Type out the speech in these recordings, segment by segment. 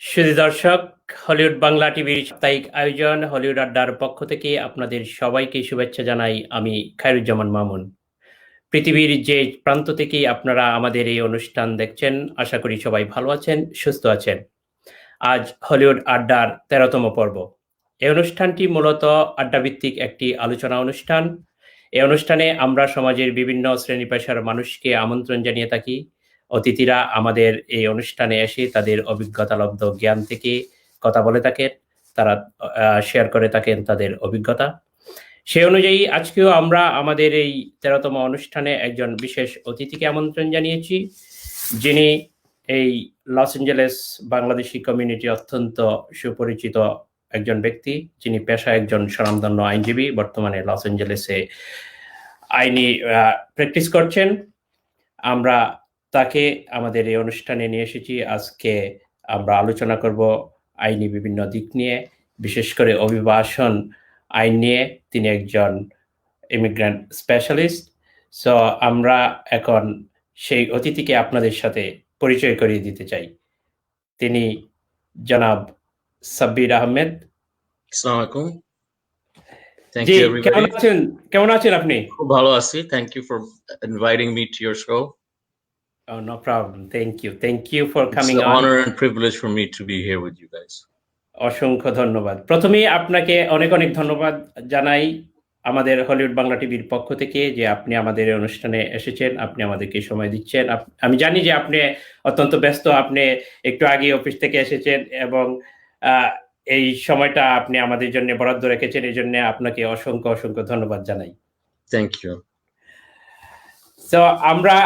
সুধী দর্শক, হলিউড বাংলা টিভির সাপ্তাহিক আয়োজন হলিউড আড্ডার পক্ষ থেকে আপনাদের সবাইকে শুভেচ্ছা জানাই আমি খায়রুজ্জামান মামুন। পৃথিবীর যে প্রান্ত থেকেই আপনারা আমাদের এই অনুষ্ঠান দেখছেন, আশা করি সবাই ভালো আছেন, সুস্থ আছেন। আজ হলিউড আড্ডার ১৩তম পর্ব। এই অনুষ্ঠানটি মূলত আড্ডাভিত্তিক একটি আলোচনা অনুষ্ঠান। এই অনুষ্ঠানে আমরা সমাজের বিভিন্ন শ্রেণী পেশার মানুষকে আমন্ত্রণ জানিয়ে থাকি। অতিথিরা আমাদের এই অনুষ্ঠানে এসে তাদের অভিজ্ঞতালব্ধ জ্ঞান থেকে কথা বলে থাকেন, তারা শেয়ার করে থাকেন তাদের অভিজ্ঞতা। সেই অনুযায়ী আজকেও আমরা আমাদের এই ১৩তম অনুষ্ঠানে একজন বিশেষ অতিথিকে আমন্ত্রণ জানিয়েছি, যিনি এই লস এঞ্জেলেস বাংলাদেশি কমিউনিটি অত্যন্ত সুপরিচিত একজন ব্যক্তি, যিনি পেশায় একজন স্বনামধন্য আইনজীবী, বর্তমানে লস এঞ্জেলেসে আইনি প্র্যাকটিস করছেন। আমরা তাকে আমাদের এই অনুষ্ঠানে নিয়ে এসেছি। আজকে আমরা আলোচনা করব আইনি বিভিন্ন দিক নিয়ে, বিশেষ করে অভিবাসন আইন নিয়ে। তিনি একজন ইমিগ্রেন্ট স্পেশালিস্ট। সো আমরা এখন সেই অতিথিকে আপনাদের সাথে পরিচয় করিয়ে দিতে চাই। তিনি জনাব সাব্বির আহমেদ। আসসালামু আলাইকুম। Thank G, you everybody. কেমন আছেন আপনি? খুব ভালো আছি। Thank you for inviting me to your show. Oh, no problem. Thank you for coming It's an on. honor and privilege for me to be here with you guys. অসংখ্য ধন্যবাদ। প্রথমেই আপনাকে অনেক ধন্যবাদ জানাই আমাদের হলিউড বাংলা টিভির পক্ষ থেকে, যে আপনি আমাদের এই অনুষ্ঠানে এসেছেন, আপনি আমাদেরকে সময় দিচ্ছেন। আমি জানি যে আপনি অত্যন্ত ব্যস্ত, আপনি একটু আগে অফিস থেকে এসেছেন এবং এই সময়টা আপনি আমাদের জন্য বরাদ্দ রেখেছেন। এই জন্য আপনাকে অসংখ্য ধন্যবাদ জানাই। Thank you. তো আমরা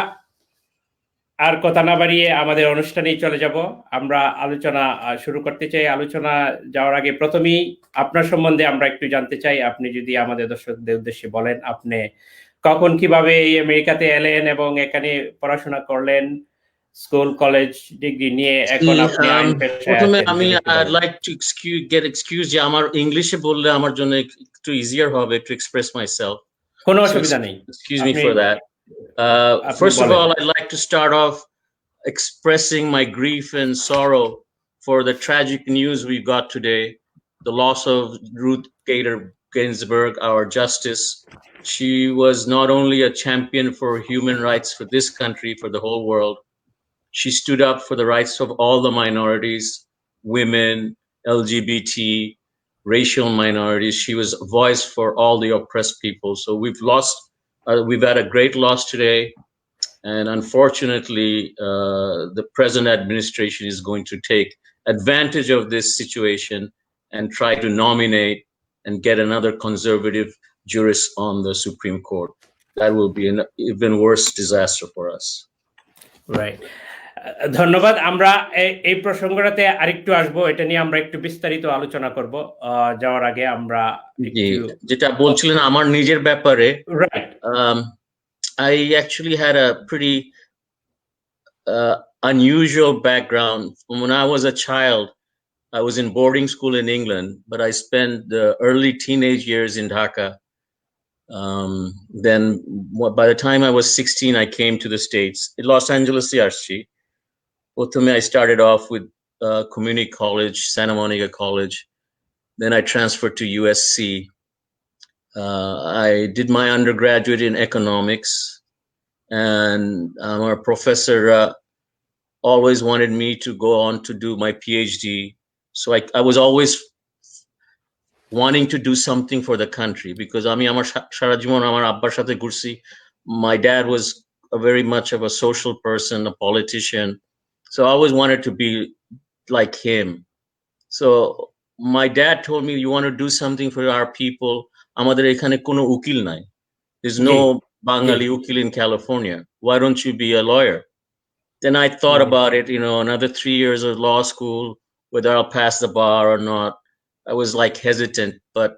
আর কথা না বাড়িয়ে আমাদের অনুষ্ঠানেই চলে যাব। আমরা আলোচনা শুরু করতে চাই। আলোচনা যাওয়ার আগে প্রথমেই আপনার সম্বন্ধে আমরা একটু জানতে চাই। আপনি যদি আমাদের দর্শকদের উদ্দেশ্যে বলেন, আপনি কখন কিভাবে এই আমেরিকাতে এলেন এবং এখানে পড়াশোনা করলেন, স্কুল কলেজ ডিগ্রি নিয়ে এখন আপনি আইন পেশায় প্রথমে আছেন। আমি I'd like to get excused যে আমার ইংলিশে বললে আমার জন্য একটু easier হবে to express myself. কোনো অসুবিধা নেই। Excuse me for that. First of all, I'd like to start off expressing my grief and sorrow for the tragic news we got today, the loss of Ruth Bader Ginsburg, our justice. She was not only a champion for human rights for this country, for the whole world. She stood up for the rights of all the minorities, women, LGBT, racial minorities. She was a voice for all the oppressed people. So we've had a great loss today. And unfortunately, the present administration is going to take advantage of this situation and try to nominate and get another conservative jurist on the Supreme Court. That will be an even worse disaster for us. Right. ধন্যবাদ। আমরা এই প্রসঙ্গটাতে আরেকটু আসবো, এটা নিয়ে আমরা একটু বিস্তারিত আলোচনা করব। যাওয়ার আগে আমরা যেটা বলছিলেন আমার নিজের ব্যাপারে, right, I actually had a pretty unusual background. When I was a child, I was in boarding school in England, but I spent the early teenage years in Dhaka. Then by the time I was 16, I came to the States. In Los Angeles, I started off with community college, Santa Monica College. Then I transferred to USC. I did my undergraduate in economics, and our professor always wanted me to go on to do my PhD. So I was always wanting to do something for the country because my dad was very much of a social person, a politician. So I always wanted to be like him. So my dad told me, you want to do something for our people? Amader ekhane kono ukil nai. There's no Bengali ukil in California. Why don't you be a lawyer? Then I thought about it, another 3 years of law school, whether I'll pass the bar or not. I was like hesitant, but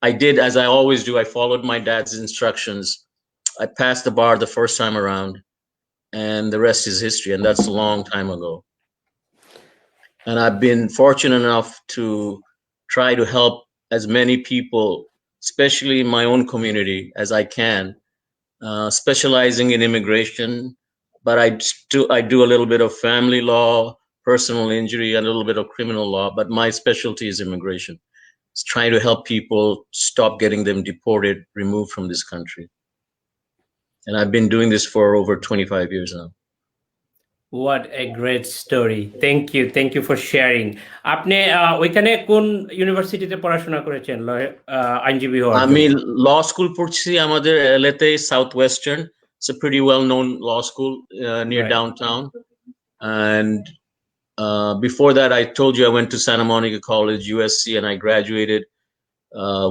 I did, as I always do. I followed my dad's instructions. I passed the bar the first time around, and the rest is history, and that's a long time ago. And I've been fortunate enough to try to help as many people, especially in my own community, as I can, specializing in immigration. But I do a little bit of family law, personal injury, and a little bit of criminal law, but my specialty is immigration. It's trying to help people stop getting them deported, removed from this country. And I've been doing this for over 25 years now. What a great story. Thank you for sharing. আপনি ওইখানে কোন ইউনিভার্সিটিতে পড়াশোনা করেছেন আইনজীবী হওয়ার I জন্য? mean, law school পড়ছি আমাদের LA Southwestern. It's a pretty well-known law school near Right. downtown. And before that, I told you I went to Santa Monica College, USC, and I graduated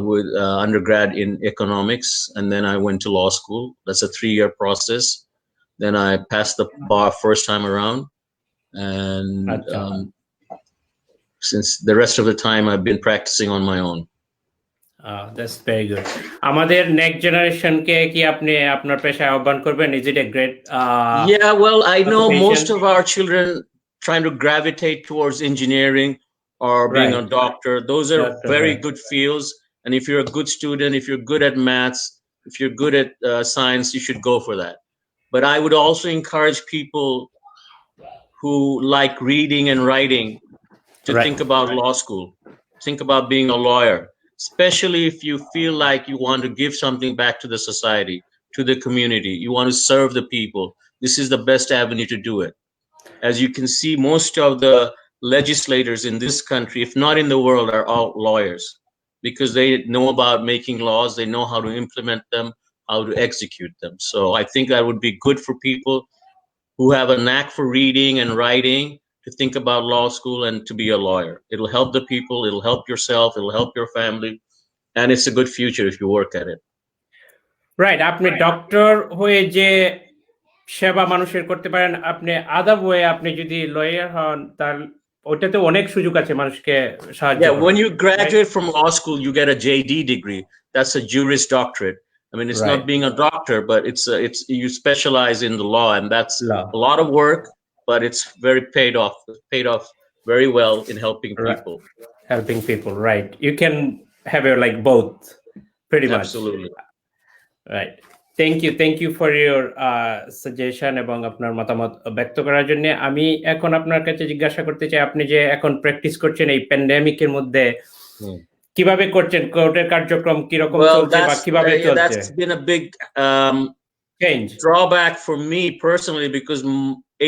with undergrad in economics. And then I went to law school. That's a 3-year process. Then I passed the bar first time around. And আচ্ছা। since the rest of the time, I've been practicing on my own. That's very good. আমাদের next জেনারেশনকে কি আপনি আপনার পেশায় আহ্বান করবেন? Is it a great Yeah, well, I know occupation? most of our children trying to gravitate towards engineering or being Right. a doctor. Those are Doctor, very right. good fields. And if you're a good student, if you're good at maths, if you're good at science, you should go for that. But I would also encourage people who like reading and writing to Right. think about law school, think about being a lawyer, especially if you feel like you want to give something back to the society, to the community, you want to serve the people. This is the best avenue to do it. As you can see, most of the legislators in this country, if not in the world, are all lawyers because they know about making laws, they know how to implement them, how to execute them. So I think that would be good for people who have a knack for reading and writing to think about law school and to be a lawyer. It'll help the people, it'll help yourself, it'll help your family, and it's a good future if you work at it. Right. আপনি doctor হয়ে যে সেবা মানুষের করতে পারেন, আপনি other way আপনি যদি লয়ার হন তাহলে ওটাতে অনেক সুযোগ আছে মানুষকে সাহায্য Yeah, করার। when you graduate from law school, you get a JD degree. That's a Juris Doctorate. I mean, it's Right. not being a doctor, but it's you specialize in the law, and that's Law. a lot of work, but it's very paid off very well in helping Right. people. Helping people, right. You can have a like both pretty much. Absolutely. Right. Thank you for your suggestion এবং আপনার মতামত ব্যক্ত করার জন্য। আমি এখন আপনার কাছে জিজ্ঞাসা করতে চাই, আপনি যে এখন প্র্যাকটিস করছেন এই প্যান্ডেমিকের মধ্যে কিভাবে করছেন? কোর্টের কার্যক্রম কিরকম চলছে বা কিভাবে চলছে? That's been a big change drawback for me personally because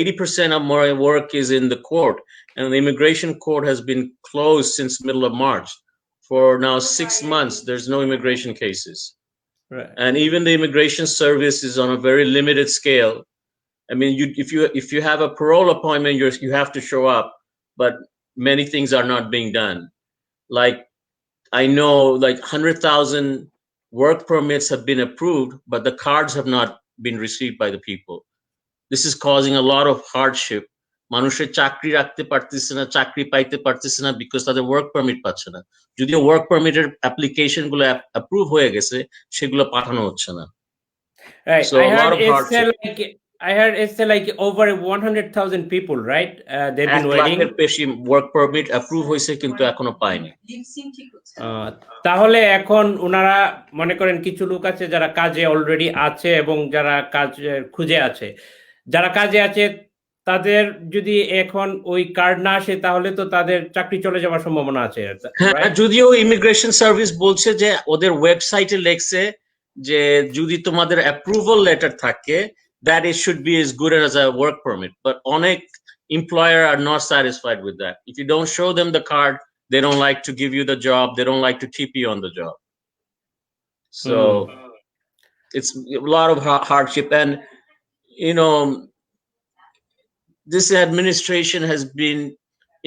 80% of my work is in the court, and the immigration court has been closed since middle of March. For now 6 months, there's no immigration cases. Right. And even the immigration service is on a very limited scale. I mean, if you have a parole appointment, you have to show up, but many things are not being done. Like I know like 100,000 work permits have been approved, but the cards have not been received by the people. This is causing a lot of hardship. মানুষের চাকরি রাখতে পারতেছে না, চাকরি পাইতে পারতেছে না because তাদের ওয়ার্ক পারমিট পাচ্ছে না। যদিও ওয়ার্ক পারমিটের অ্যাপ্লিকেশন গুলো অ্যাপ্রুভ হয়ে গেছে, সেগুলো পাঠানো হচ্ছে না। Right. So a lot of hardship. I heard it's like over 100,000 people, right? They've been waiting. 1 লাখের বেশি ওয়ার্ক পারমিট অ্যাপ্রুভ হয়েছে কিন্তু এখনো পায়নি। তাহলে এখন ওনারা মনে করেন কিছু লোক আছে যারা কাজে অলরেডি আছে এবং যারা কাজ খুঁজে আছে, যারা কাজে আছে তাদের যদি এখন ওই কার্ড না আসে তাহলে তো তাদের চাকরি চলে যাওয়ার সম্ভাবনা আছে। হ্যাঁ, যদিও ইমিগ্রেশন সার্ভিস বলছে যে ওদের ওয়েবসাইটে লেখছে যে যদি তোমাদের অ্যাপ্রুভাল লেটার থাকে that it should be as good as a work permit, but অনেক employer are not satisfied with that. If you don't show them the card, they don't like to give you the job, they don't like to keep you on the job. So it's a lot of hardship, and you know, this administration has been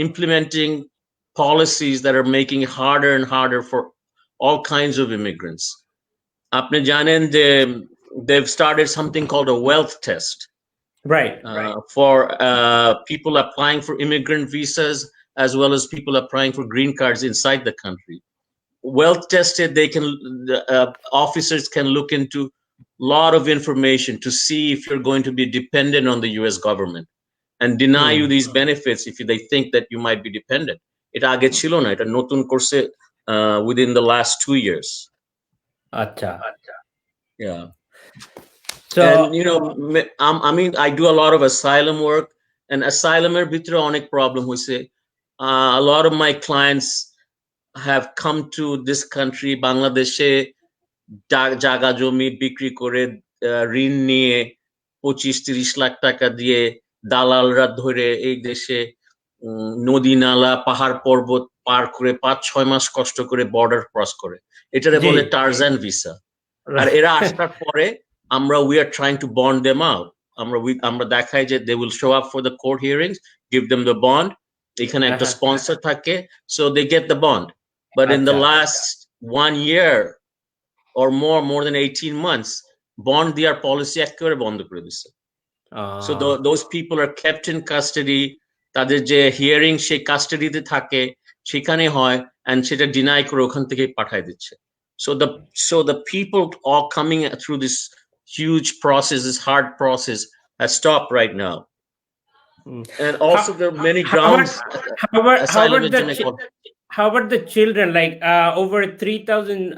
implementing policies that are making it harder and harder for all kinds of immigrants. Apne janen they've started something called a wealth test, right, for people applying for immigrant visas as well as people applying for green cards inside the country. Wealth tested, they can officers can look into a lot of information to see if you're going to be dependent on the US government and deny you these benefits if they think that you might be dependent. It age chilo na, eta notun korse within the last 2 years. Acha. Yeah. So, and you know, I mean, I do a lot of asylum work, and asylum ভিতরে অনেক problem হয়েছে a lot of my clients have come to this country বাংলাদেশে জায়গা জমি বিক্রি করে ঋণ নিয়ে 25-30 লাখ টাকা দিয়ে দালালরা ধরে এই দেশে নদী নালা পাহাড় পর্বত পার করে 5-6 মাস কষ্ট করে বর্ডার ক্রস করে এটারে বলে টারজান ভিসা আর এরা আসার পরে আমরা we are trying to bond them out আমরা দেখাই যে they will show up for the court hearings give them the bond এখানে একটা স্পন্সর থাকে so they get the bond but in the last 1 year or more than 18 months bond their policy একেবারে বন্ধ করে দিছে so those people are kept in custody তাদের যে hearing সেই কাস্টাডিতে থাকে সেখানে হয় and সেটা ডিনাই করে ওখান থেকে পাঠায় দিচ্ছে so the people all coming through this huge process this hard process has stopped right now and also there are many grounds how about the children like over 3,000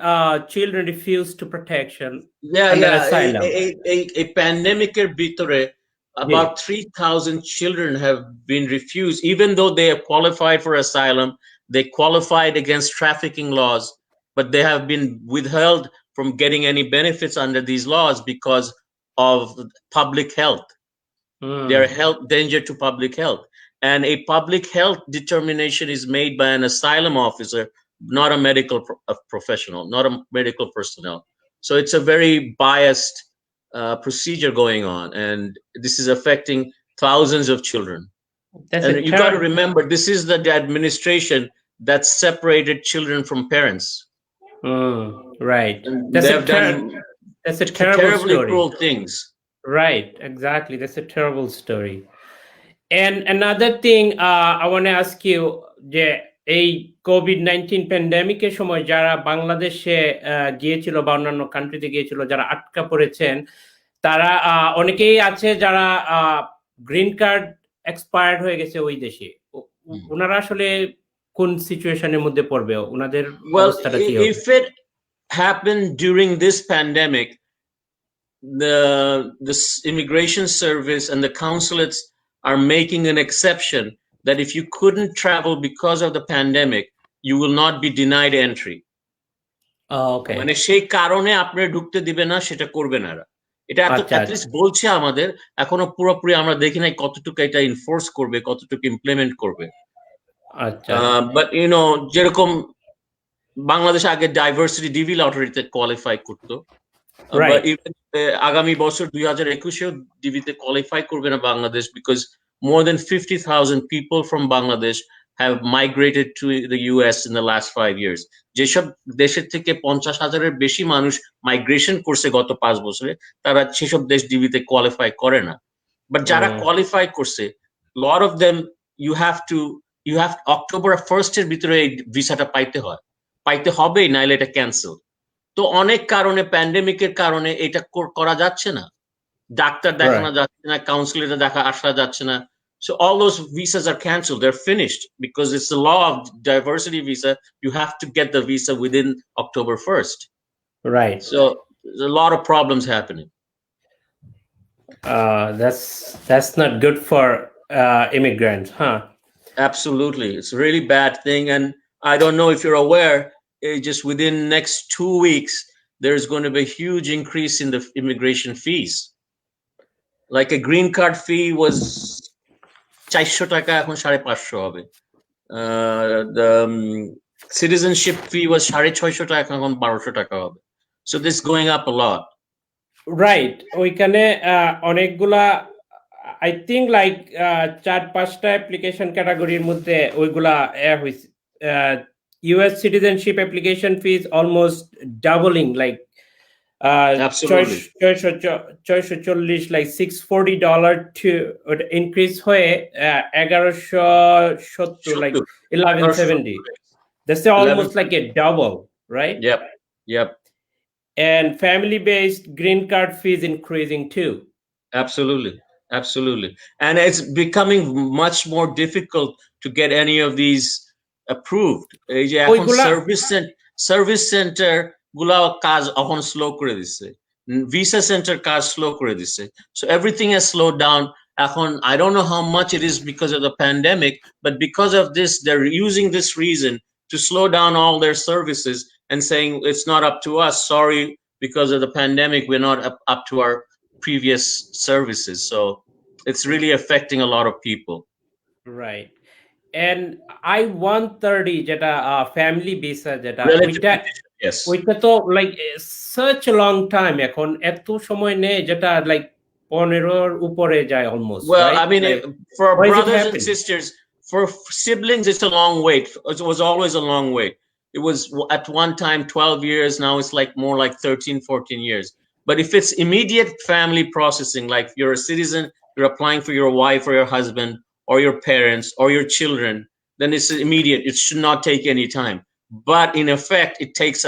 children refused to protection asylum. A pandemic ভিতরে about 3,000 children have been refused even though they have qualified for asylum they qualified against trafficking laws but they have been withheld from getting any benefits under these laws because of public health their health danger to public health and a public health determination is made by an asylum officer not a medical professional not a medical personnel so it's a very biased procedure going on and this is affecting thousands of children and you got to remember this is the administration that separated children from parents right that's a terribly story. cruel things right exactly that's a terrible story and another thing I want to ask you যে এই COVID-19 প্যান্ডেমিকের সময় যারা বাংলাদেশে গিয়েছিল বা অন্যান্য কান্ট্রিতে গিয়েছিল যারা আটকা পড়েছেন তারা অনেকেই আছে যারা গ্রিন কার্ড এক্সপায়ার্ড হয়ে গেছে ওই দেশে ওনারা আসলে কোন সিচুয়েশনের মধ্যে পড়বে ওনাদের অবস্থাটা কি হবে if it happened during this pandemic the immigration service and the consulates are making an exception that if you couldn't travel because of the pandemic you will not be denied entry okay মানে সেই কারণে আপনি ঢুকতে দিবে না সেটা করবে না এটা at least বলছে আমাদের এখনো পুরোপুরি আমরা দেখি নাই কতটুকু এটা এনফোর্স করবে কতটুকু ইমপ্লিমেন্ট করবে আচ্ছা বাট ইউ নো যেরকম বাংলাদেশ আগে ডাইভার্সিটি ডিভি লটারিতে কোয়ালিফাই করতো আগামী বছর 2021-এও ডিভিতে কোয়ালিফাই করবে না Bangladesh because more than 50,000 people from Bangladesh have migrated to the US in the last 5 years যেসব দেশের থেকে 50,000-এর বেশি মানুষ মাইগ্রেশন করছে গত 5 বছরে তারা সেসব দেশ ডিভিতে কোয়ালিফাই করে না বাট যারা কোয়ালিফাই করছে lot of them you have October 1st এর ভিতরে এই ভিসাটা পাইতে হবে নাইলে এটা ক্যান্সেল তো অনেক কারণে প্যান্ডেমিকের কারণে এটা করা যাচ্ছে না ডাক্তার দেখানো যাচ্ছে না কাউন্সিলরে আসা যাচ্ছে না so all those visas are canceled they're finished because it's the law of diversity visa you have to get the visa within October 1st right so there's a lot of problems happening that's not good for immigrants absolutely it's a really bad thing and I don't know if you're aware just within next 2 weeks there's going to be a huge increase in the immigration fees like a green card fee was 400 টাকা এখন 550 হবে the citizenship fee was 650 টাকা এখন 1200 টাকা হবে so this is going up a lot right ওইখানে অনেকগুলা I think like 4-5টা application ক্যাটাগরির মধ্যে ওইগুলা হইছে US citizenship application fees almost doubling like absolutely 640 like $640 to increase হয়ে 1170 like 1170 that's almost like a double right yep and family based green card fees increasing too absolutely and it's becoming much more difficult to get any of these approved এই যে এখন service centre গুলা কাজ এখন slow করে দিচ্ছে visa centre কাজ slow করে দিচ্ছে so everything has slowed down I don't know how much it is because of the pandemic, but because of this, they're using this reason to slow down all their services and saying it's not up to us. Sorry, because of the pandemic, we're not up to our previous services. So it's really affecting a lot of people. Right. And I-130 যেটা family visa যেটা Relative ওইটা condition, yes. ওইটা তো like such a long time এখন এত সময় নেই যেটা লাইক 15-র উপরে যায় almost Well, right I mean, like for why is it brothers and happen? sisters, for siblings, it's a long wait. It was always a long wait. It was at one time 12 years. Now it's like more like 13, 14 years. But if it's immediate family processing, like you're a citizen, you're applying for your wife or your husband or your parents or your children, then it's immediate. It should not take any time. But in effect, it takes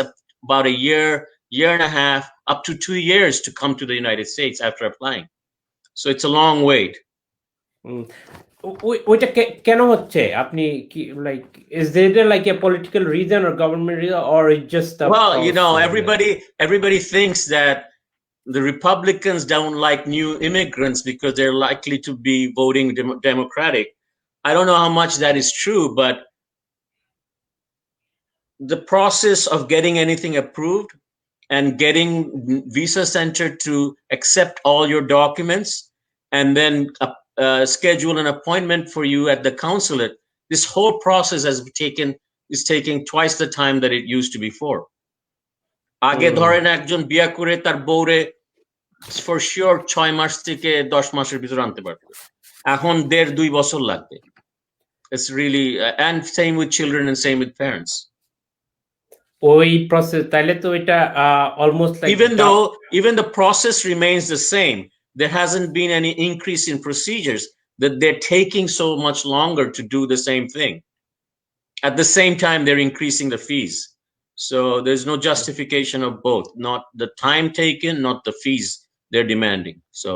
about a year, year and a half, up to 2 years to come to the United States after applying. So it's a long wait. ওইটা কেন হচ্ছে আপনি কি like is there like a political reason or government reason or it's just a Well, you know, policy? everybody thinks that the Republicans don't like new immigrants because they're likely to be voting Democratic. I don't know how much that is true, but the process of getting anything approved and getting visa center to accept all your documents and then schedule an appointment for you at the consulate, this whole process is taking twice the time that it used to before. আগে ধরেন একজন বিয়া করে তার বউরে for sure 6 মাস থেকে 10 মাসের ভিতর আনতে পারতো, এখন 1.5-2 বছর লাগবে. It's really and same with children and same with parents. ওই প্রসেস তাইলে তো এটা almost like even the process remains the same, there hasn't been any increase in procedures, that they're taking so much longer to do the same thing. At the same time, they're increasing the fees. So there's no justification of both, not the time taken, not the fees they're demanding. So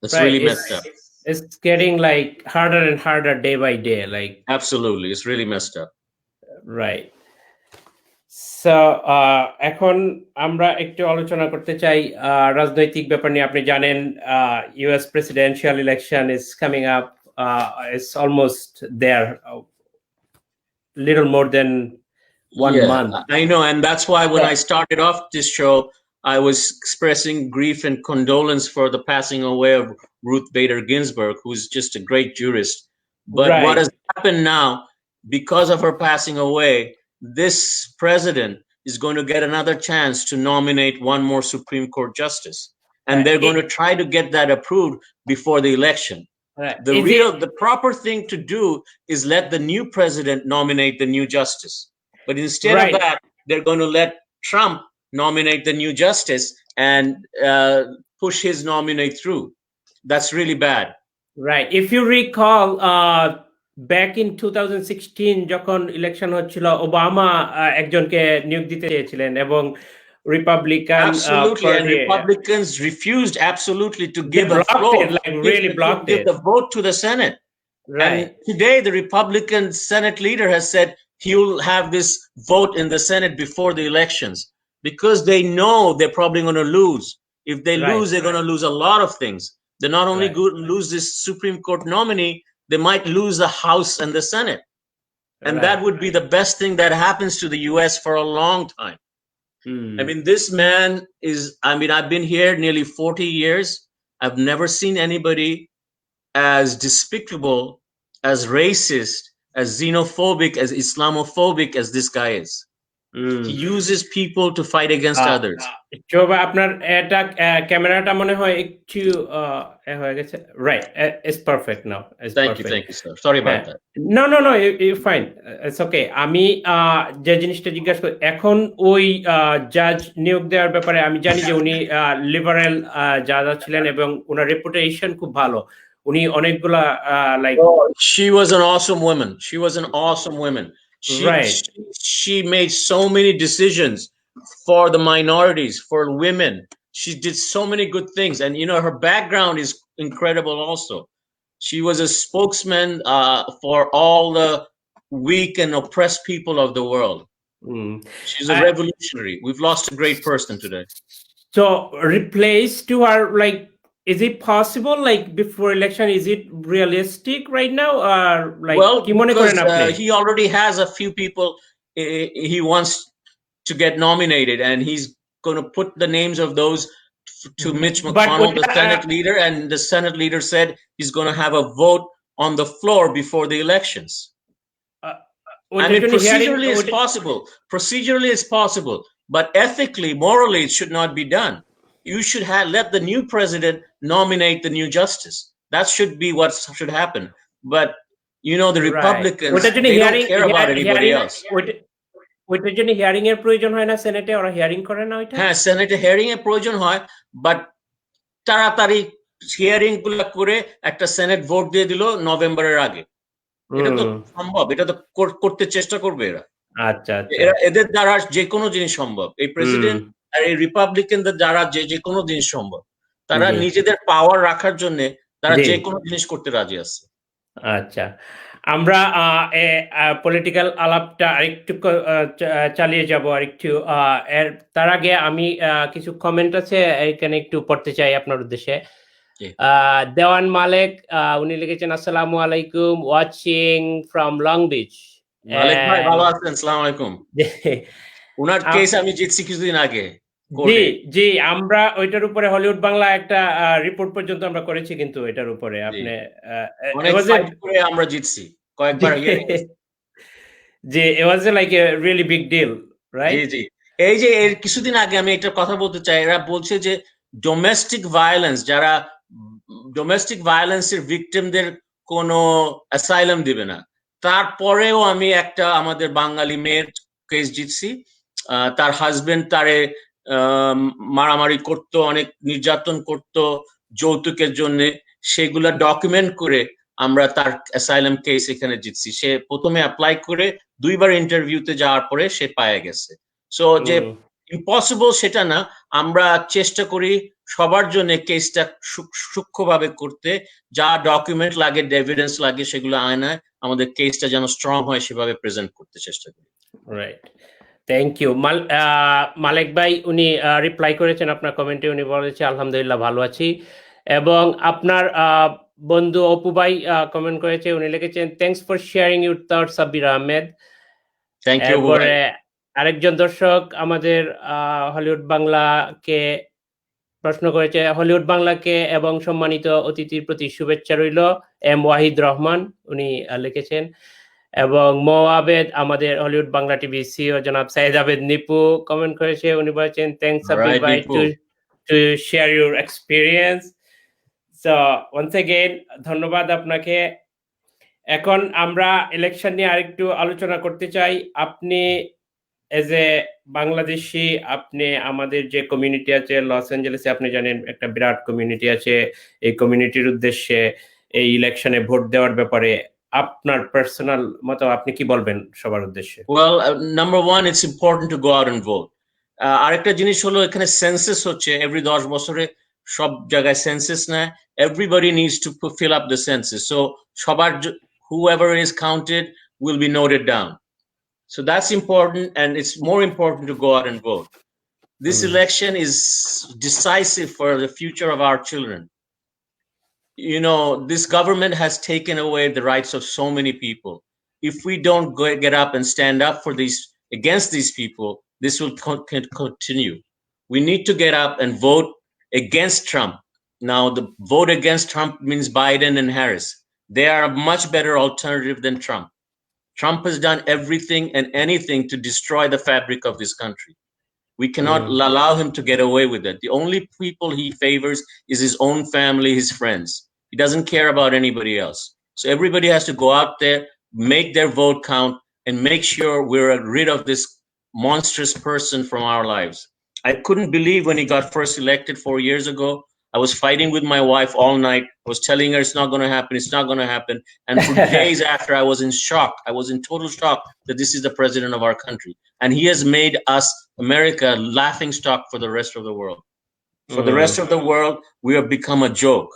it's really messed up. It's getting like harder and harder day by day, like absolutely, it's really messed up. Right. So এখন আমরা একটু আলোচনা করতে চাই রাজনৈতিক ব্যাপার নিয়ে। আপনি জানেন US presidential election is coming up. It's almost there, little more than 1 month. I know, and that's why when I started off this show, I was expressing grief and condolence for the passing away of Ruth Bader Ginsburg, who's just a great jurist. But what has happened now, because of her passing away, this president is going to get another chance to nominate one more Supreme Court justice. And they're going to try to get that approved before the election. The proper thing to do is let the new president nominate the new justice. But instead of that, they're going to let Trump nominate the new justice and push his nominee through. That's really bad. Right. If you recall, back in 2016 যখন election হচ্ছিল, Obama একজনকে নিয়োগ দিতে চেয়েছিলেন এবং Republican and Republicans refused absolutely to give a vote, give the vote to the Senate. And today the Republican Senate leader has said he'll have this vote in the Senate before the elections because they know they're probably going to lose. If they lose, they're going to lose a lot of things. They're not only going to lose this Supreme Court nominee, they might lose the House and the Senate. And that would be the best thing that happens to the US for a long time. I mean, this man I've been here nearly 40 years. I've never seen anybody as despicable, as racist, as xenophobic, as Islamophobic as this guy is. He uses people to fight against others. Joba, আপনার এটা ক্যামেরাটা মনে হয় একটু হয়ে গেছে, right? It's perfect now. Thank you, sir. Sorry about that. No, you're fine. It's okay. আমি যে জিনিসটা জিজ্ঞাসা করি, এখন ওই জাজ নিয়োগ দেওয়ার ব্যাপারে আমি জানি যে উনি লিবারেল জাজ ছিলেন এবং ওনার রেপুটেশন খুব ভালো। উনি অনেকগুলা like she was an awesome woman. She made so many decisions for the minorities, for women. She did so many good things, and you know, her background is incredible also. She was a spokesman for all the weak and oppressed people of the world. She's a revolutionary. We've lost a great person today. So replace to her, like, is it possible, like before election? Is it realistic right now, or like? Well, কি মনে because করেন আপনি? he already has a few people he wants to get nominated, and he's going to put the names of those to Mitch But McConnell, the Senate leader, and the Senate leader said he's going to have a vote on the floor before the elections. I mean, procedurally it's possible. Procedurally it's possible, but ethically, morally, it should not be done. You should have let the new president nominate the new justice. That should be what should happen. But you know, the Republicans, they don't care about anybody else. ওইটার জন্য hearing এর প্রয়োজন হয় না সেনেটে? ওরা hearing করে না ওইটা? হ্যাঁ, সেনেটে হিয়ারিং এর প্রয়োজন হয়, বাট তাড়াতাড়ি হিয়ারিং গুলো করে একটা সেনেট ভোট দিয়ে দিল নভেম্বরের আগে। এটা তো সম্ভব, এটা তো করতে চেষ্টা করবে এরা। আচ্ছা আচ্ছা, এদের দ্বারা যে কোনো জিনিস সম্ভব। এই প্রেসিডেন্ট আর এই রিপাবলিকানদের দ্বারা যে কোনো জিনিস সম্ভব। তারা নিজেদের পাওয়ার রাখার জন্য তারা যে কোনো জিনিস করতে রাজি আছে। আচ্ছা, আমরা পলিটিক্যাল আলাপটা আরেকটু চালিয়ে যাব আরেকটু। এর তার আগে আমি কিছু কমেন্ট আছে এখানে একটু পড়তে চাই আপনার উদ্দেশ্যে। দেওয়ান মালেক উনি লিখেছেন, আসসালামু আলাইকুম, ওয়াচিং ফ্রম লং বিচ। মালেক ভাই ভালো আছেন? আসসালামু আলাইকুম। ওনার কেস আমি জিতছি কিছুদিন আগে। জি জি, আমরা ওইটার উপরে হলিউড বাংলা একটা রিপোর্ট পর্যন্ত আমরা করেছি, কিন্তু এটার উপরে আপনি অনেক ফাইট করে আমরা জিতছি কয়েকবার। জি, it was like a really big deal, right? জি জি, এই যে এর কিছুদিন আগে আমি একটা কথা বলতে চাই। এরা বলছে যে ডোমেস্টিক ভায়োলেন্স, যারা ডোমেস্টিক ভায়োলেন্সের ভিকটিমদের কোনো অ্যাসাইলাম দিবে না। তারপরেও আমি একটা আমাদের বাঙালি মেয়ের কেস জিতছি। তার হাজবেন্ড তারে মারামারি করতো, অনেক নির্যাতন করতো যৌতুকের জন্য, সেগুলা ডকুমেন্ট করে আমরা তার অ্যাসাইলাম কেস এখানে জিতছি। সে প্রথমে অ্যাপ্লাই করে 2 বার ইন্টারভিউতে যাওয়ার পরে সে পায়ে গেছে। সো যে ইম্পসিবল সেটা না, আমরা চেষ্টা করি সবার জন্য কেসটা সূক্ষ্মভাবে করতে, যা ডকুমেন্ট লাগে, এভিডেন্স লাগে, সেগুলো আয়নায় আমাদের কেসটা যেন স্ট্রং হয় সেভাবে প্রেজেন্ট করতে চেষ্টা করি। Right, thank you. মালেক ভাই উনি রিপ্লাই করেছেন আপনার কমেন্টে, উনি বলেছে আলহামদুলিল্লাহ ভালো আছি। এবং আপনার বন্ধু অপু ভাই কমেন্ট করেছে, উনি লিখেছেন, thanks for sharing your thoughts Sabbir Ahmed. Thank you. এরপরে আরেকজন দর্শক আমাদের হলিউড বাংলাকে প্রশ্ন করেছে, হলিউড বাংলাকে এবং সম্মানিত অতিথির প্রতি শুভেচ্ছা রইল, এম ওয়াহিদ রহমান উনি লিখেছেন। এবং মো আবেদ আমাদের হলিউড বাংলা টিভি সিও জনাব সাইদ আবেদ নিপু কমেন্ট করেছে, উনি বলেছেন থ্যাঙ্কস সাব্বির ভাই to share your experience. So once again ধন্যবাদ আপনাকে। এখন আমরা ইলেকশন নিয়ে আরেকটু আলোচনা করতে চাই। আপনি এজ এ বাংলাদেশি, আপনি আমাদের যে কমিউনিটি আছে লস অ্যাঞ্জেলেসে, আপনি জানেন একটা বিরাট কমিউনিটি আছে। এই কমিউনিটির উদ্দেশ্যে এই ইলেকশনে ভোট দেওয়ার ব্যাপারে আপনার পার্সোনাল মত আপনি কি বলবেন সবার উদ্দেশ্যে? Well, number 1, it's important to go out and vote. আরেকটা জিনিস হলো, এখানে সেন্সাস হচ্ছে এভরি 10 বছরে, সব জায়গায় সেন্সাস নেয়। Everybody needs to fill up the census. So সবার whoever is counted will be noted down. So that's important, and it's more important to go out and vote. This election is decisive for the future of our children. You know, this government has taken away the rights of so many people. If we don't get up and stand up for these, against these people, this will continue. We need to get up and vote against Trump. Now, the vote against Trump means Biden and Harris. They are a much better alternative than Trump. Trump has done everything and anything to destroy the fabric of this country. We cannot allow him to get away with it. The only people he favors is his own family, his friends. He doesn't care about anybody else. So everybody has to go out there, make their vote count, and make sure we're rid of this monstrous person from our lives. I couldn't believe when he got first elected 4 years ago. I was fighting with my wife all night. I was telling her it's not going to happen. It's not going to happen. And for days after, I was in shock. I was in total shock that this is the president of our country. And he has made us, America, laughing stock for the rest of the world. For the rest of the world, we have become a joke.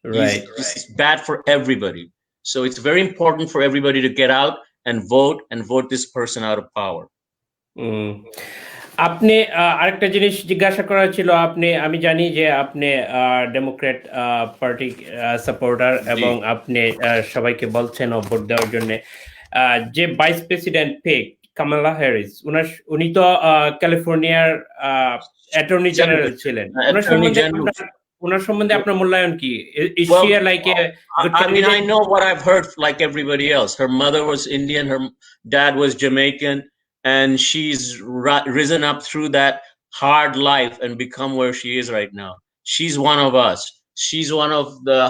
Right. It's bad for everybody. So it's very important for everybody to get out and vote this person out of power. আপনি আরেকটা জিনিস জিজ্ঞাসা করা ছিল, আমি জানি যে আপনি ডেমোক্রেট পার্টি সাপোর্টার এবং জি আপনি সবাইকে বলছেন ভোট দেওয়ার জন্য। যে vice president pick Kamala Harris, উনি তো ক্যালিফোর্নিয়ার অ্যাটর্নি জেনারেল Senator, ছিলেন। Attorney General. ওনার সম্বন্ধে আপনার মূল্যায়ন কি? Is she Well, like a good I mean, I candidate? know what I've heard like everybody else. Her mother was Indian, her dad was Jamaican, and she's risen up through that hard life and become where she is right now. She's one of us. She's one of the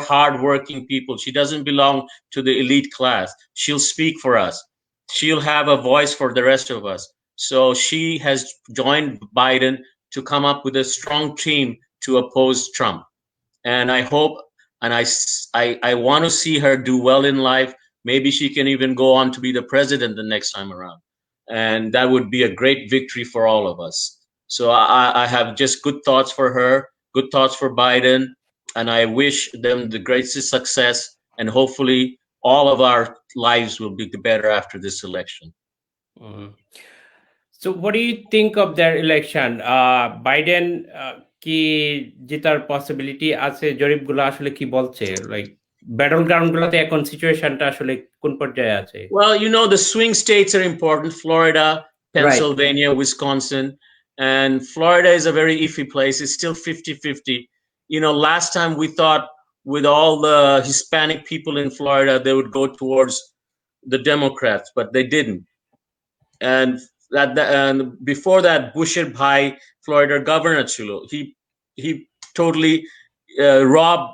hard-working people. She doesn't belong to the elite class. She'll speak for us. She'll have a voice for the rest of us. So she has joined Biden to come up with a strong team to oppose Trump. And I hope and I want to see her do well in life. Maybe she can even go on to be the president the next time around, and that would be a great victory for all of us. So I have just good thoughts for her, good thoughts for Biden, and I wish them the greatest success. And hopefully, all of our lives will be better after this election. Mm. So what do you think of their election? Biden কি জেতার possibility আছে? জরিপগুলো আসলে কি বলছে? Like battle ground গুলোতে এখন সিচুয়েশনটা আসলে কোন পর্যায়ে আছে? Well, the swing states are important: Florida, right, Pennsylvania, Wisconsin. And Florida is a very iffy place. It's still 50-50. Last time we thought with all the Hispanic people in Florida, they would go towards the Democrats, but they didn't. And before that, Busher Bhai, Florida governor Chulo, he totally robbed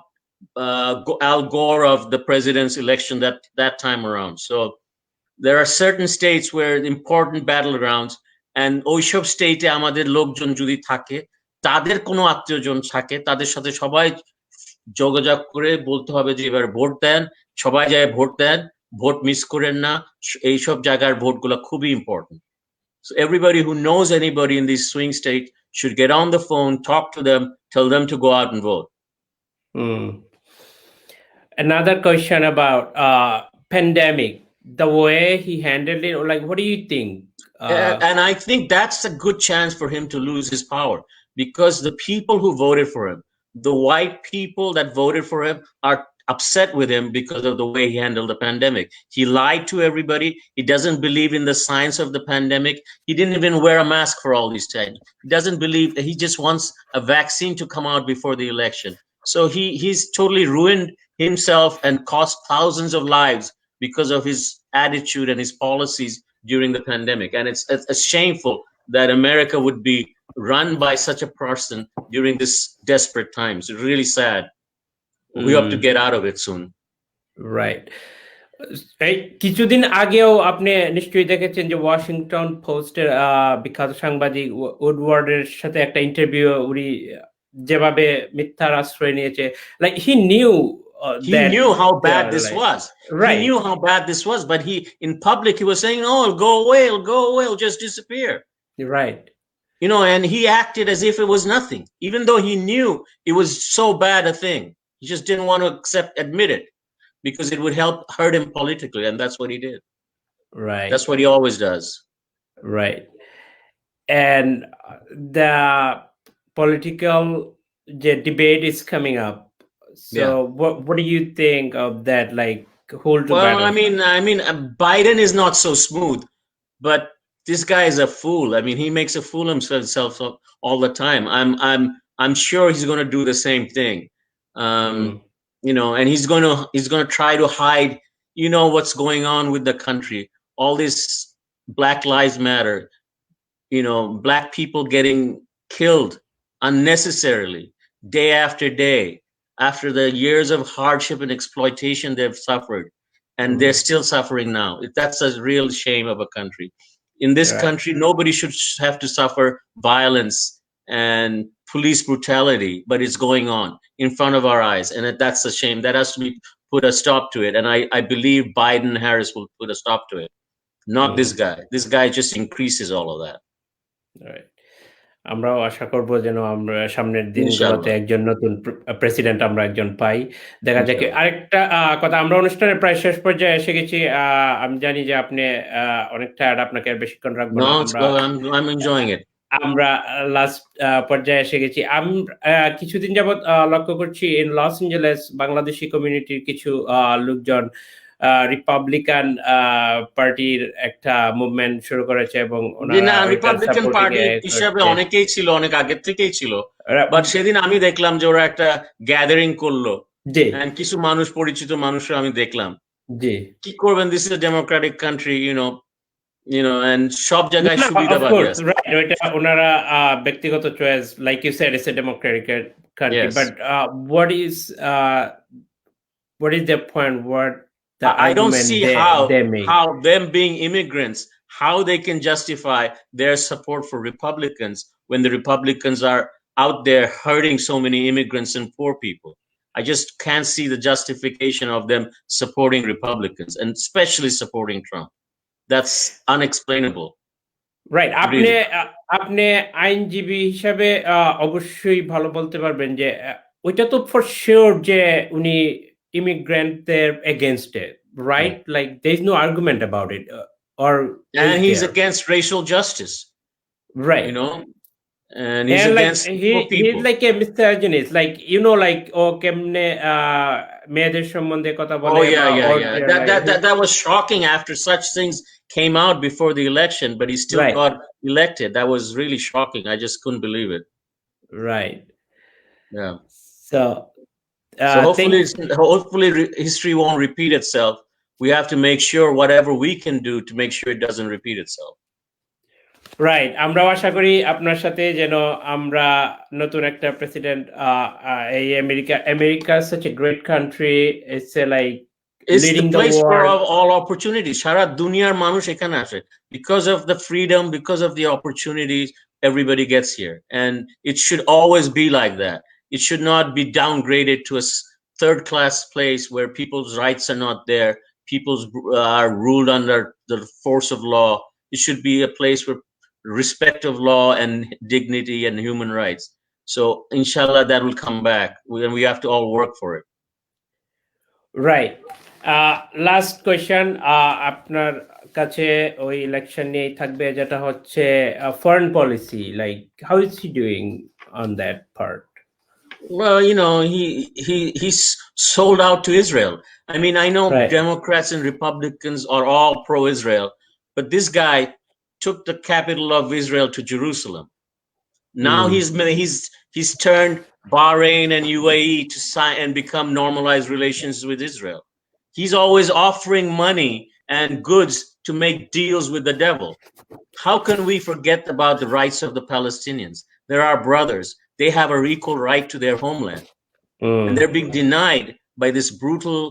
Al Gore of the president's election that time around. So there are certain states where important battlegrounds, and ওইসব স্টেটে আমাদের লোকজন যদি থাকে, তাদের কোনো আত্মীয়জন থাকে, তাদের সাথে সবাই যোগাযোগ করে বলতে হবে যে এবার ভোট দেন, সবাই যায় ভোট দেন, ভোট মিস করেন না। এইসব জায়গার ভোটগুলো খুবই important. So everybody who knows anybody in these swing states should get on the phone, talk to them, tell them to go out and vote. Another question about pandemic, the way he handled it, like what do you think? And I think that's a good chance for him to lose his power, because the people who voted for him, the white people that voted for him, are upset with him because of the way he handled the pandemic. He lied to everybody. He doesn't believe in the science of the pandemic. He didn't even wear a mask for all these times. He doesn't believe. He just wants a vaccine to come out before the election. So he's totally ruined himself and cost thousands of lives because of his attitude and his policies during the pandemic. And it's shameful that America would be run by such a person during this desperate times. It's really sad. We have to get out of it soon. Right. এই কিছুদিন আগেও আপনি নিশ্চয়ই দেখেছেন যে Washington পোস্টের বিখ্যাত সাংবাদিক উডওয়ার্ডের সাথে একটা ইন্টারভিউ, উনি যেভাবে মিথ্যার আশ্রয় নিয়েছে, like he knew He knew how bad that this like was. He right, knew how bad this was, but in public, he was saying, "Oh, it'll go away, it'll go away, it'll just disappear." Right, And he acted as if it was nothing, even though he knew it was so bad a thing. He just didn't want to admit it, because it would hurt him politically, and that's what he did. Right, That's what he always does. Right. And the political debate is coming up. So Yeah. what do you think of that? Like who to Well, battle? I mean, Biden is not so smooth, but this guy is a fool. I mean, he makes a fool himself all the time. I'm sure he's going to do the same thing. And he's going to try to hide, what's going on with the country. All this Black Lives Matter, Black people getting killed unnecessarily day after day, after the years of hardship and exploitation they've suffered, and they're still suffering now. That's a real shame of a country. In this Right. country, nobody should have to suffer violence and police brutality, but it's going on in front of our eyes, and that's a shame. That has to be put a stop to it, and I believe Biden and Harris will put a stop to it, not this guy. This guy just increases all of that. Right. আমরাও আশা করব যেন আমরা সামনের দিনগুলোতে ইনশাআল্লাহ, একজন নতুন president আমরা একজন পাই। দেখা যাক। ইনশাআল্লাহ। আরেকটা কথা, আমরা অনুষ্ঠানের প্রায় শেষ পর্যায়ে এসে গেছি। আমি জানি যে আপনি অনেক টায়ার্ড, আপনাকে আর বেশিক্ষণ রাখবো না। No, it's আমরা good. I'm enjoying it. আমরা লাস্ট পর্যায়ে এসে গেছি। কিছুদিন যাবৎ লক্ষ্য করছি ইন লস এঞ্জেলেস বাংলাদেশি কমিউনিটির কিছু লোকজন রিপাবলিকান পার্টির একটা মুভমেন্ট শুরু করেছে এবং যে ওনারা না, ওইটার রিপাবলিকান সাপোর্টিং পার্টি এ হিসাবে করছে। অনেকেই ছিল, অনেক আগের থেকেই ছিল। ওরা বাট সেদিন আমি দেখলাম যে ওরা একটা গ্যাদারিং করলো, জি, এন্ড কিছু মানুষ, পরিচিত মানুষরা আমি দেখলাম। জি। কি করবেন, this is a democratic country, and সব না, জায়গায় না, অফ সুবিধাবাদী কোর্স আছে। রাইট। ওইটা উনারা ব্যক্তিগত choice, like you said, it's a democratic country. Yes. But what is uh, what is their point? What the I don't argument see they how make? how them being immigrants, how they can justify their support for Republicans when the Republicans are out there hurting so many immigrants and poor people. I just can't see the justification of them supporting Republicans and especially supporting Trump. That's unexplainable. Right. আপনি Really. আপনি আইনজীবী হিসাবে অবশ্যই ভালো বলতে পারবেন যে ওইটা তো ফর সিউর যে উনি ইমিগ্রেন্টদের এগেইনস্ট এ, Yeah. Right? Like there is no argument about it, or is And he's there? against racial justice, you Right. know, and he's And like against poor he's people. like a misogynist, like like ও কেমনে মেয়েদের সম্বন্ধে কথা বলে Oh yeah, বা yeah, or yeah. That like that that that was shocking after such things came out before the election, but he still right, got elected. That was really shocking. I just couldn't believe it. right. Yeah. So So hopefully, thank history won't repeat itself. We have to make sure whatever we can do to make sure it doesn't repeat itself. Right. আমরাও আশা করি আপনার সাথে যেন আমরা নতুন একটা president এই America such a great country. It's like It's the leading the place for world. all opportunities. সারা দুনিয়ার মানুষ এখানে আসে. Because of the freedom, because of the opportunities, everybody gets here. And it should always be like that. It should not be downgraded to a third class place where people's rights are not there. People are ruled under the force of law. It should be a place where respect of law and dignity and human rights. So inshallah, that will come back. And we have to all work for it. Right. Last question আপনার কাছে ওই election নিয়েই থাকবে, যেটা হচ্ছে foreign policy, like how is he doing on that part? Well, he's sold out to Israel. I mean, I know right. Democrats and Republicans are all pro-Israel, but this guy took the capital of Israel to Jerusalem. Now hmm. he's turned Bahrain and UAE to sign and become normalized relations with Israel. He's always offering money and goods to make deals with the devil. How can we forget about the rights of the Palestinians? They're our brothers. They have an equal right to their homeland. And they're being denied by this brutal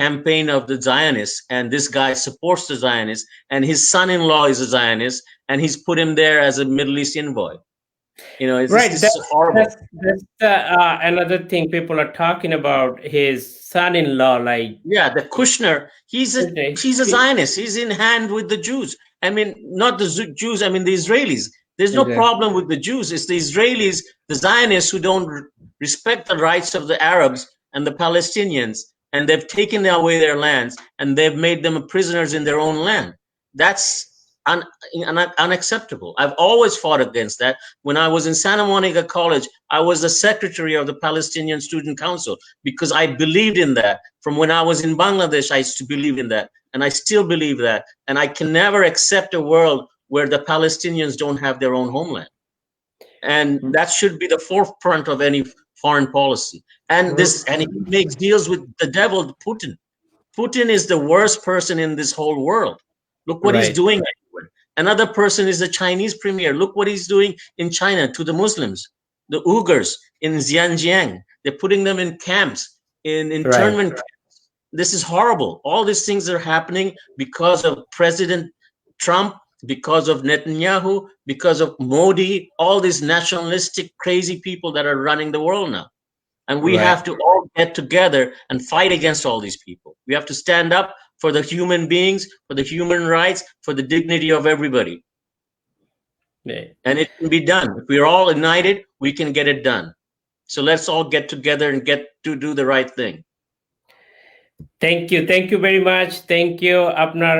campaign of the Zionists. And this guy supports the Zionists, and his son-in-law is a Zionist, and he's put him there as a Middle East envoy. Right. This is horrible. That's another thing people are talking about. His son-in-law, like Yeah, the Kushner, he's a he- Zionist. He's in hand with the Jews. I mean, not the Jews. I mean the Israelis. There's no problem with the Jews. It's the Israelis, the Zionists, who don't respect the rights of the Arabs and the Palestinians, and they've taken away their lands and they've made them prisoners in their own land. That's unacceptable. I've always fought against that. When I was in Santa Monica College, I was the secretary of the Palestinian Student Council because I believed in that. From when I was in Bangladesh, I used to believe in that, and I still believe that. And I can never accept a world where the Palestinians don't have their own homeland. And that should be the forefront of any foreign policy. And he makes deals with the devil, Putin. Putin is the worst person in this whole world. Look what he's doing everywhere. Another person is the Chinese premier. Look what he's doing in China to the Muslims, the Uyghurs in Xinjiang. They're putting them in camps, in internment camps. This is horrible. All these things are happening because of President Trump, because of Netanyahu, because of Modi, all these nationalistic, crazy people that are running the world now. And we have to all get together and fight against all these people. We have to stand up for the human beings, for the human rights, for the dignity of everybody. And it can be done. If we're all united, we can get it done. So let's all get together and get to do the right thing. Thank you very much. Thank you. আপনার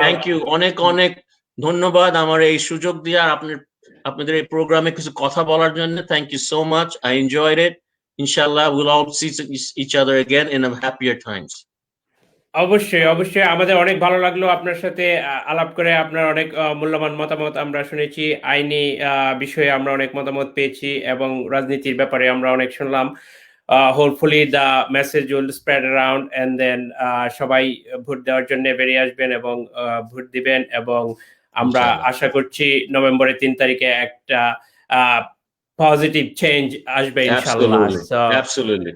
thank you, অনেক অনেক ধন্যবাদ আমার এই সুযোগ দিয়ে আর আপনাদের এই প্রোগ্রামে কিছু কথা বলার জন্য। Thank you so much, I enjoyed it. ইনশাআল্লাহ will all see each other again in a happier times. অবশ্যই আমাদের অনেক ভালো লাগলো আপনার সাথে আলাপ করে। আপনার অনেক মূল্যবান মতামত আমরা শুনেছি, আইনি বিষয়ে আমরা অনেক মতামত পেয়েছি এবং রাজনীতির ব্যাপারে আমরা অনেক শুনলাম। Hopefully the message will spread around and then সবাই ভোট দেওয়ার জন্য বেরিয়ে আসবেন এবং ভোট দিবেন, এবং আমরা আশা করছি নভেম্বরের 3 তারিখে একটা পজিটিভ চেঞ্জ আসবে ইনশাআল্লাহ। Absolutely.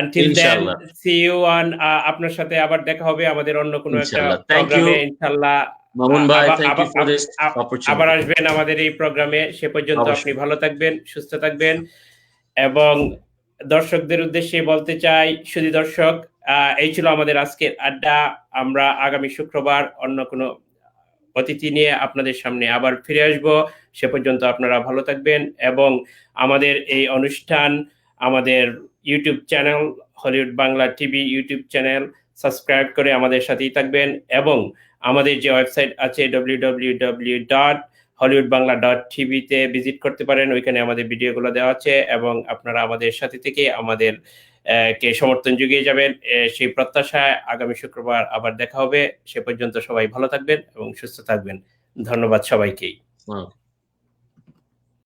Until then, see you on আপনার সাথে আবার দেখা হবে আমাদের অন্য কোনো একটা প্রোগ্রামে ইনশাআল্লাহ। মামুন ভাই, thank you for this opportunity. আবার আসবেন আমাদের এই প্রোগ্রামে। সে পর্যন্ত আপনি ভালো থাকবেন, সুস্থ থাকবেন। এবং দর্শকদের উদ্দেশ্যে বলতে চাই, সুধী দর্শক, এই ছিল আমাদের আজকের আড্ডা। আমরা আগামী শুক্রবার অন্য কোনো অতিথি নিয়ে আপনাদের সামনে আবার ফিরে আসব। সে পর্যন্ত আপনারা ভালো থাকবেন এবং আমাদের এই অনুষ্ঠান আমাদের YouTube channel Hollywood Bangla TV YouTube channel subscribe করে আমাদের সাথেই থাকবেন, এবং আমাদের যে ওয়েবসাইট আছে www.hollywoodbangla.tv তে ভিজিট করতে পারেন। ওইখানে আমাদের ভিডিওগুলো দেওয়া আছে এবং আপনারা আমাদের সাথে থেকে আমাদের কে সমর্থন জুগিয়ে যাবেন সেই প্রত্যাশায় আগামী শুক্রবার আবার দেখা হবে। সে পর্যন্ত সবাই ভালো থাকবেন এবং সুস্থ থাকবেন। ধন্যবাদ সবাইকেই।